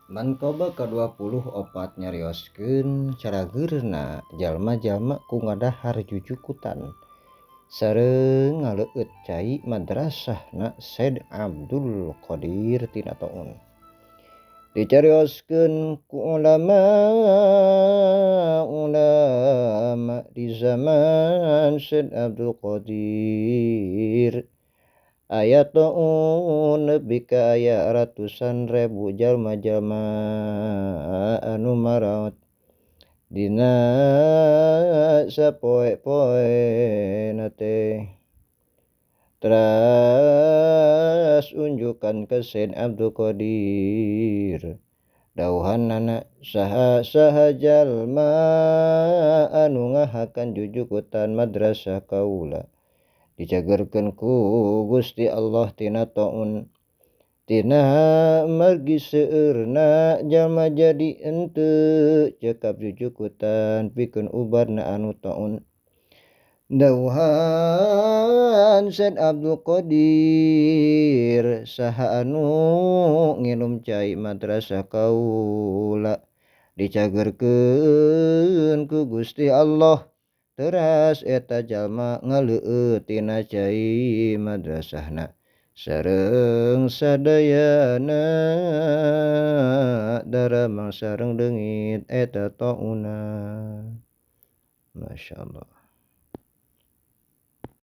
Mankoba ke-24 nyarioskeun carageurna jalma-jalma ku ngadahar jujukutan sareng ngaleueut cai madrasahna Syed Abdul Qadir tina Toun. Dicarioskeun ku ulama di zaman Syed Abdul Qadir. Aya Toun nepi ka aya ratusan ribu jalma-jalma anu maraot dina sapoe-poena teh. Teras unjukan ka Syed Abdul Qadir dauhanana saha-saha jalma anu ngahakan jujukutan madrasah kaula dicagerkeun ku Gusti Allah tina Toun. Tina margi seueurna jalma jadi henteu cekap jujukutan pikeun ubarna anu Toun. Dauhan Syed Abdul Qadir saha anu nginum cai madrasah kaula dicagerkeun ku Gusti Allah. Teras eta jalma ngaleueut tina cai madrasahna sareng sadayana daramang sareng leungit eta Tounna. Masyaallah.